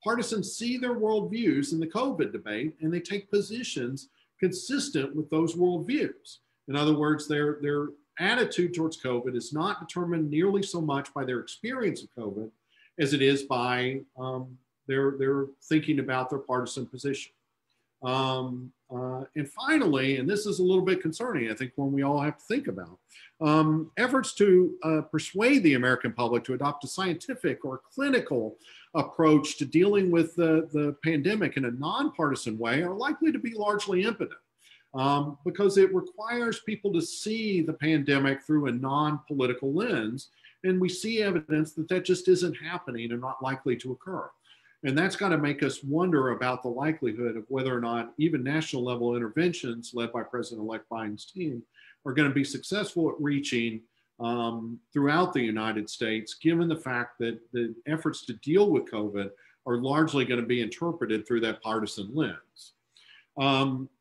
Partisans see their worldviews in the COVID debate and they take positions consistent with those worldviews. In other words, their attitude towards COVID is not determined nearly so much by their experience of COVID as it is by their thinking about their partisan position. And finally, and this is a little bit concerning, I think, one we all have to think about, efforts to persuade the American public to adopt a scientific or clinical approach to dealing with the pandemic in a nonpartisan way are likely to be largely impotent, because it requires people to see the pandemic through a non-political lens. And we see evidence that that just isn't happening and not likely to occur. And that's got to make us wonder about the likelihood of whether or not even national level interventions led by President-elect Biden's team are going to be successful at reaching throughout the United States, given the fact that the efforts to deal with COVID are largely going to be interpreted through that partisan lens.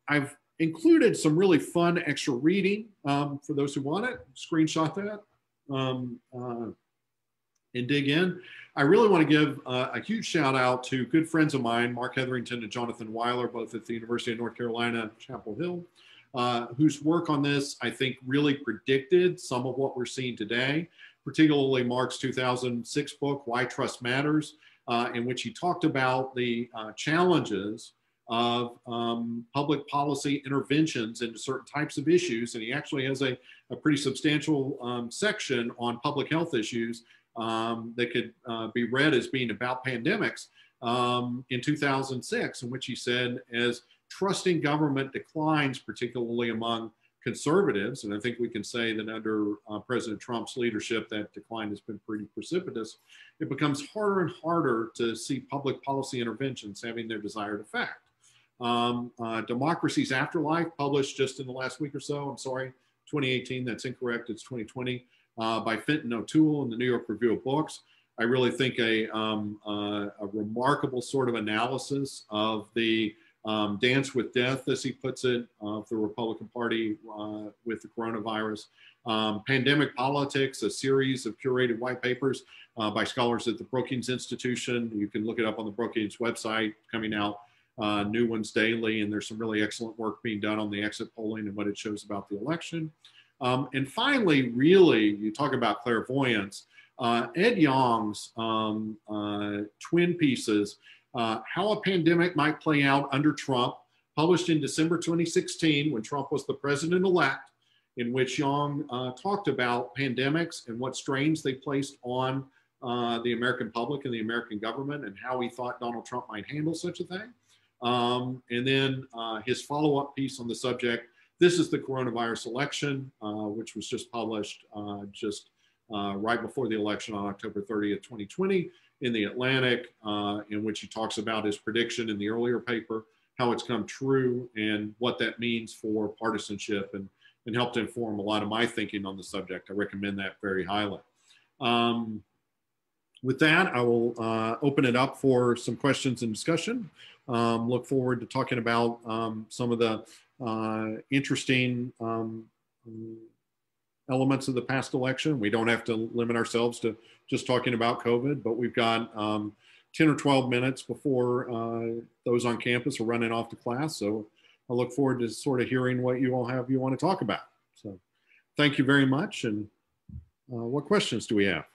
I've included some really fun extra reading for those who want it. Screenshot that and dig in. I really want to give a huge shout out to good friends of mine, Mark Hetherington and Jonathan Weiler, both at the University of North Carolina, Chapel Hill, whose work on this, I think, really predicted some of what we're seeing today, particularly Mark's 2006 book, Why Trust Matters, in which he talked about the challenges of public policy interventions into certain types of issues. And he actually has a pretty substantial section on public health issues that could be read as being about pandemics in 2006, in which he said, as trusting government declines, particularly among conservatives, and I think we can say that under President Trump's leadership, that decline has been pretty precipitous, it becomes harder and harder to see public policy interventions having their desired effect. Democracy's Afterlife, published just in the last week or so, 2018, that's incorrect, it's 2020, by Fenton O'Toole in the New York Review of Books. I really think a remarkable sort of analysis of the dance with death, as he puts it, of the Republican Party with the coronavirus. Pandemic Politics, a series of curated white papers by scholars at the Brookings Institution. You can look it up on the Brookings website, coming out new ones daily, and there's some really excellent work being done on the exit polling and what it shows about the election. And finally, really, you talk about clairvoyance, Ed Yong's twin pieces, How a Pandemic Might Play Out Under Trump, published in December 2016 when Trump was the president-elect, in which Yong talked about pandemics and what strains they placed on the American public and the American government, and how he thought Donald Trump might handle such a thing. And then his follow-up piece on the subject, This is the Coronavirus Election, which was just published right before the election on October 30th, 2020 in the Atlantic, in which he talks about his prediction in the earlier paper, how it's come true and what that means for partisanship, and helped inform a lot of my thinking on the subject. I recommend that very highly. With that, I will open it up for some questions and discussion. Look forward to talking about some of the interesting elements of the past election. We don't have to limit ourselves to just talking about COVID, but we've got 10 or 12 minutes before those on campus are running off to class. So I look forward to sort of hearing what you all have you want to talk about. So thank you very much. And what questions do we have?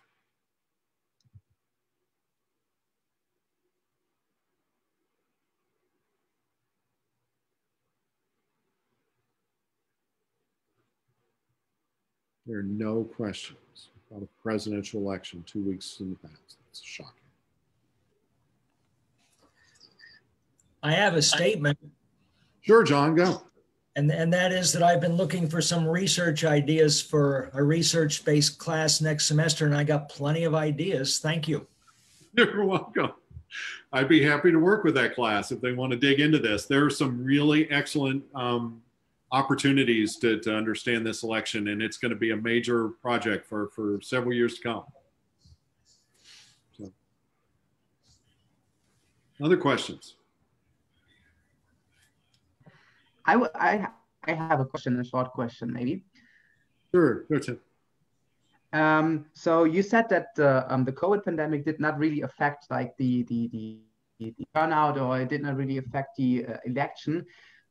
There are no questions about a presidential election 2 weeks in the past. That's shocking. I have a statement. Sure, John, go. And that is that I've been looking for some research ideas for a research-based class next semester, and I got plenty of ideas. Thank you. You're welcome. I'd be happy to work with that class if they want to dig into this. There are some really excellent opportunities to understand this election, and it's going to be a major project for several years to come. So, other questions? I have a question, a short question, maybe. Sure, go Tim. So you said that the COVID pandemic did not really affect like the turnout, or it did not really affect the election.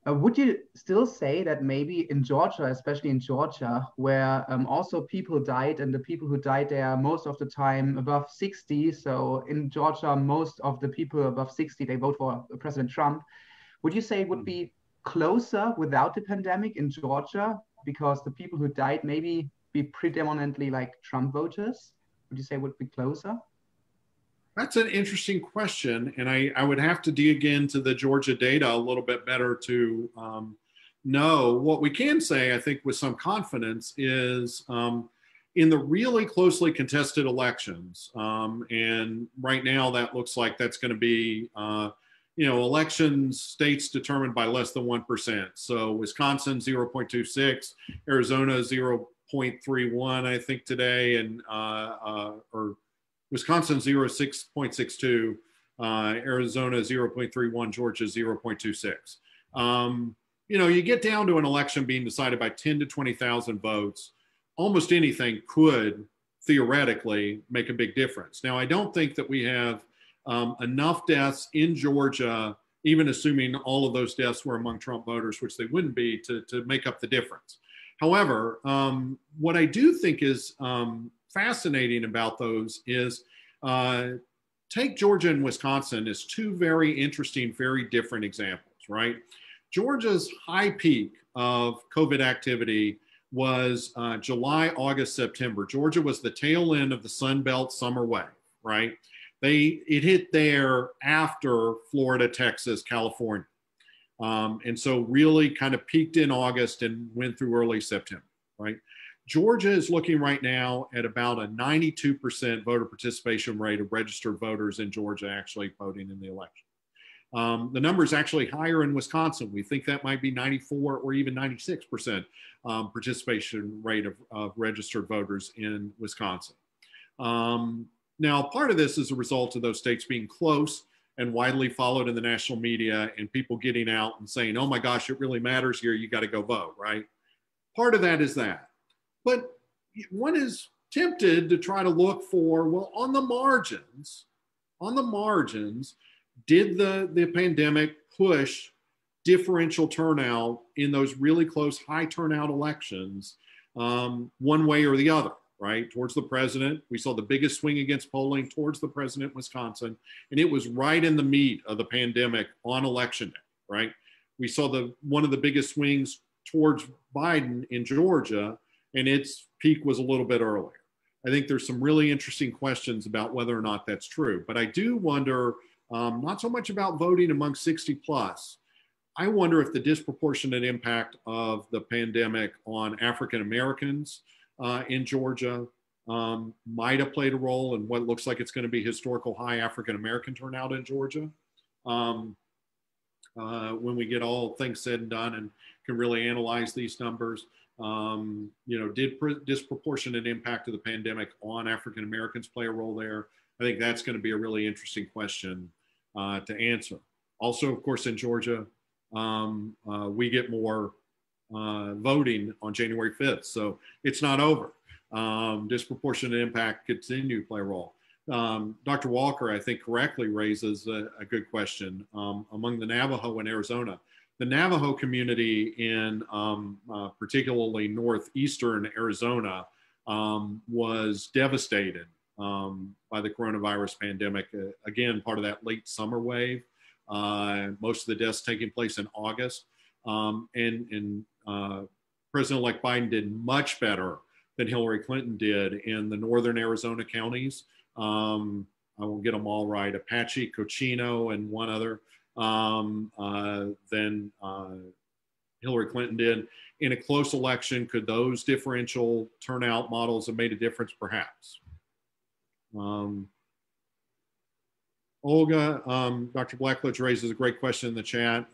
Would you still say that maybe in Georgia, especially in Georgia, where also people died, and the people who died there most of the time above 60, so in Georgia, most of the people above 60, they vote for President Trump. Would you say it would be closer without the pandemic in Georgia, because the people who died maybe be predominantly like Trump voters? Would you say it would be closer? That's an interesting question. And I would have to dig into the Georgia data a little bit better to know. What we can say, I think, with some confidence is in the really closely contested elections, and right now that looks like that's going to be elections, states determined by less than 1%. So Wisconsin 0.26, Arizona 0.31, I think today, and or Wisconsin 6.62, Arizona 0.31, Georgia 0.26. You get down to an election being decided by 10 to 20,000 votes. Almost anything could theoretically make a big difference. Now, I don't think that we have enough deaths in Georgia, even assuming all of those deaths were among Trump voters, which they wouldn't be, to make up the difference. However, what I do think is fascinating about those is take Georgia and Wisconsin as two very interesting, very different examples, right? Georgia's high peak of COVID activity was July, August, September. Georgia was the tail end of the Sun Belt summer wave, right? It hit there after Florida, Texas, California. And so really kind of peaked in August and went through early September, right? Georgia is looking right now at about a 92% voter participation rate of registered voters in Georgia actually voting in the election. The number is actually higher in Wisconsin. We think that might be 94 or even 96% participation rate of registered voters in Wisconsin. Now, part of this is a result of those states being close and widely followed in the national media, and people getting out and saying, oh my gosh, it really matters here, you got to go vote, right? Part of that is that. But one is tempted to try to look for, well, on the margins, did the pandemic push differential turnout in those really close high turnout elections one way or the other, right? Towards the president. We saw the biggest swing against polling towards the president in Wisconsin, and it was right in the meat of the pandemic on election day, right? We saw one of the biggest swings towards Biden in Georgia, and its peak was a little bit earlier. I think there's some really interesting questions about whether or not that's true. But I do wonder, not so much about voting among 60 plus, I wonder if the disproportionate impact of the pandemic on African Americans in Georgia might have played a role in what looks like it's going to be historical high African American turnout in Georgia. When we get all things said and done and can really analyze these numbers, did disproportionate impact of the pandemic on African Americans play a role there? I think that's going to be a really interesting question to answer. Also, of course, in Georgia, we get more voting on January 5th. So it's not over. Disproportionate impact continue to play a role. Dr. Walker, I think, correctly raises a good question. Among the Navajo in Arizona, the Navajo community in particularly northeastern Arizona was devastated by the coronavirus pandemic. Again, part of that late summer wave. Most of the deaths taking place in August. And President-elect Biden did much better than Hillary Clinton did in the northern Arizona counties. I won't get them all right, Apache, Cochino, and one other, than Hillary Clinton did. In a close election, could those differential turnout models have made a difference? Perhaps. Olga, Dr. Blackledge raises a great question in the chat.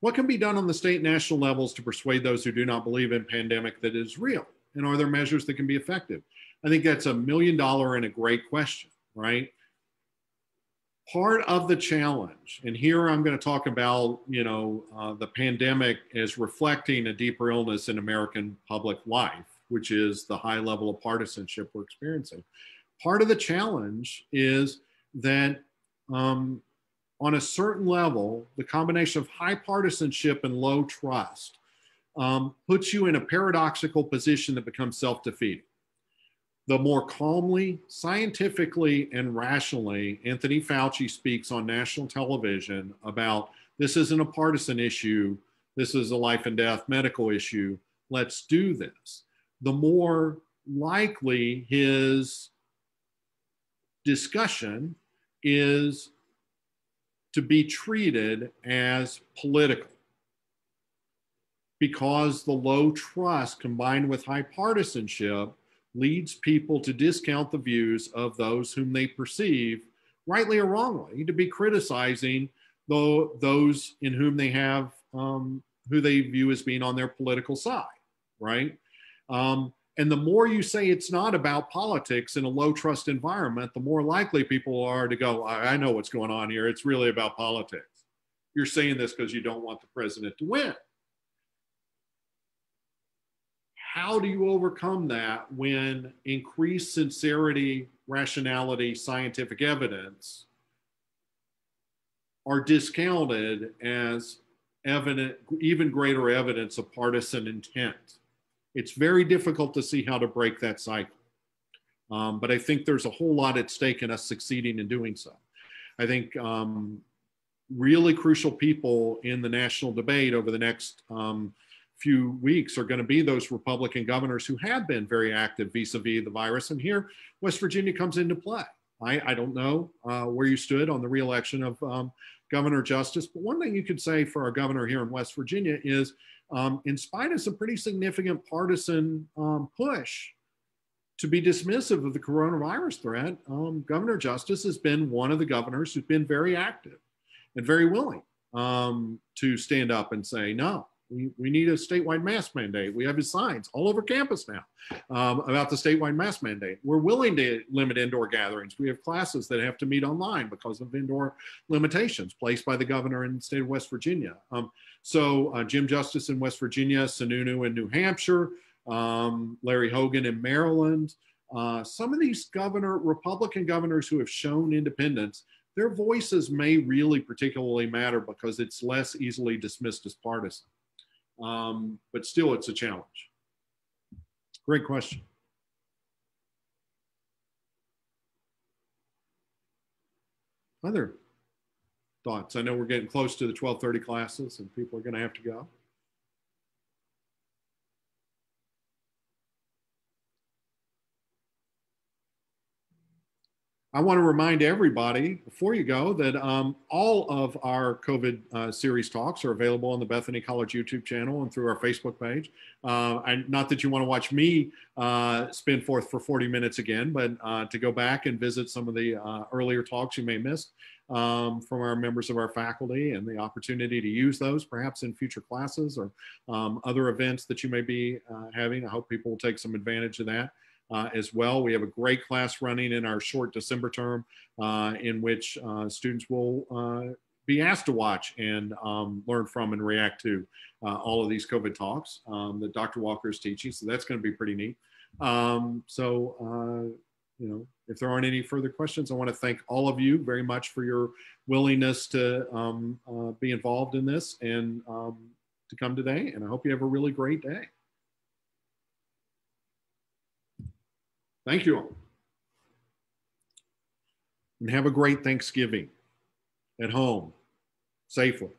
What can be done on the state and national levels to persuade those who do not believe in pandemic that it is real? And are there measures that can be effective? I think that's $1 million and a great question, right? Part of the challenge, and here I'm going to talk about, the pandemic as reflecting a deeper illness in American public life, which is the high level of partisanship we're experiencing. Part of the challenge is that on a certain level, the combination of high partisanship and low trust puts you in a paradoxical position that becomes self-defeating. The more calmly, scientifically, and rationally Anthony Fauci speaks on national television about this isn't a partisan issue, this is a life and death medical issue, let's do this, the more likely his discussion is to be treated as political, because the low trust combined with high partisanship leads people to discount the views of those whom they perceive, rightly or wrongly, to be criticizing those in whom they have, who they view as being on their political side, right? And the more you say it's not about politics in a low trust environment, the more likely people are to go, I know what's going on here. It's really about politics. You're saying this because you don't want the president to win. How do you overcome that when increased sincerity, rationality, scientific evidence are discounted as evident, even greater evidence of partisan intent? It's very difficult to see how to break that cycle. But I think there's a whole lot at stake in us succeeding in doing so. I think really crucial people in the national debate over the next few weeks are going to be those Republican governors who have been very active vis-a-vis the virus. And here, West Virginia comes into play. I don't know where you stood on the reelection of Governor Justice, but one thing you could say for our governor here in West Virginia is, in spite of some pretty significant partisan push to be dismissive of the coronavirus threat, Governor Justice has been one of the governors who's been very active and very willing to stand up and say, no, we need a statewide mask mandate. We have his signs all over campus now about the statewide mask mandate. We're willing to limit indoor gatherings. We have classes that have to meet online because of indoor limitations placed by the governor in the state of West Virginia. So Jim Justice in West Virginia, Sununu in New Hampshire, Larry Hogan in Maryland. Some of these Republican governors who have shown independence, their voices may really particularly matter because it's less easily dismissed as partisan. But still, it's a challenge. Great question. Other thoughts? I know we're getting close to the 12:30 classes and people are going to have to go. I want to remind everybody before you go that all of our COVID series talks are available on the Bethany College YouTube channel and through our Facebook page. Not that you want to watch me spin forth for 40 minutes again, but to go back and visit some of the earlier talks you may miss from our members of our faculty, and the opportunity to use those perhaps in future classes or other events that you may be having. I hope people will take some advantage of that. As well. We have a great class running in our short December term in which students will be asked to watch and learn from and react to all of these COVID talks that Dr. Walker is teaching. So that's going to be pretty neat. You know, if there aren't any further questions, I want to thank all of you very much for your willingness to be involved in this and to come today. And I hope you have a really great day. Thank you all. And have a great Thanksgiving at home, safely.